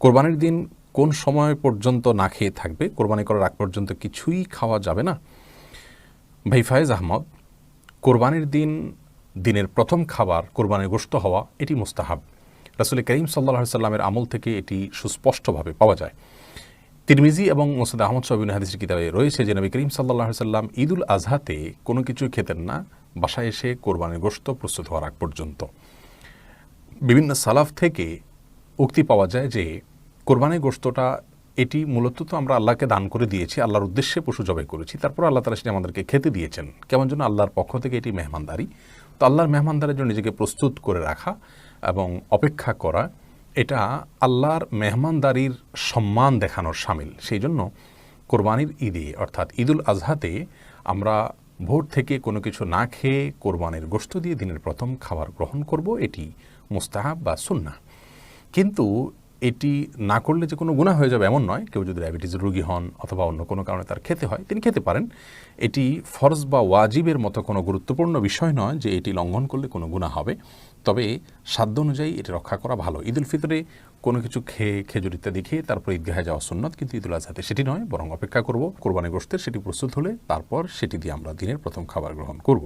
কোরবানির দিন কোন সময় পর্যন্ত না খেয়ে থাকবে? কোরবানি করার আগ পর্যন্ত কিছুই খাওয়া যাবে না? ভাই ফায়েজ আহমদ, কোরবানির দিন দিনের প্রথম খাবার কোরবানির গোশত হওয়া এটি মুস্তাহাব। রাসূল করিম সাল্লাল্লাহু আলাইহি সাল্লামের আমল থেকে এটি সুস্পষ্টভাবে পাওয়া যায়। তিরমিজি এবং মুসনাদ আহমদ সহ বিভিন্ন হাদিসের কিতাবে রয়েছে যে নবী করিম সাল্লাল্লাহু আলাইহি সাল্লাম ঈদুল আজহাতে কোনো কিছু খেতেন না বাসায় এসে কোরবানির গোশত প্রস্তুত হওয়ার আগ পর্যন্ত। বিভিন্ন সালাফ থেকে উক্তি পাওয়া যায় যে কোরবানির গোশতটা এটি মূলত তো আমরা আল্লাহকে দান করে দিয়েছি, আল্লাহর উদ্দেশ্যে পশু জবাই করেছি, তারপর আল্লাহ তাআলা সেটা আমাদেরকে খেতে দিয়েছেন। কেমন যেন আল্লাহর পক্ষ থেকে এটি মেহমানদারি। তো আল্লাহর মেহমানদারির জন্য নিজেকে প্রস্তুত করে রাখা এবং অপেক্ষা করা, এটা আল্লাহর মেহমানদারির সম্মান দেখানোর শামিল। সেই জন্য কোরবানির ঈদে অর্থাৎ ঈদুল আজহাতে আমরা ভোর থেকে কোনো কিছু না খেয়ে কোরবানির গোশত দিয়ে দিনের প্রথম খাবার গ্রহণ করব, এটি মুস্তাহাব বা সুন্নাহ। কিন্তু এটি না করলে যে কোনো গুনাহ হয়ে যাবে এমন নয়। কেউ যদি ডায়াবেটিসের রোগী হন অথবা অন্য কোনো কারণে তার খেতে হয়, তিনি খেতে পারেন। এটি ফরজ বা ওয়াজিবের মতো কোনো গুরুত্বপূর্ণ বিষয় নয় যে এটি লঙ্ঘন করলে কোনো গুনাহ হবে। তবে সাধ্য অনুযায়ী এটি রক্ষা করা ভালো। ঈদুল ফিতরে কোনো কিছু খেয়ে খেজুর ইত্যাদি খেয়ে তারপর ঈদগাহে যাওয়া সুন্নত, কিন্তু ঈদুল আজহাতে সেটি নয়, বরং অপেক্ষা করব কোরবানি গোশতের সেটি প্রস্তুত হলে তারপর সেটি দিয়ে আমরা দিনের প্রথম খাবার গ্রহণ করব।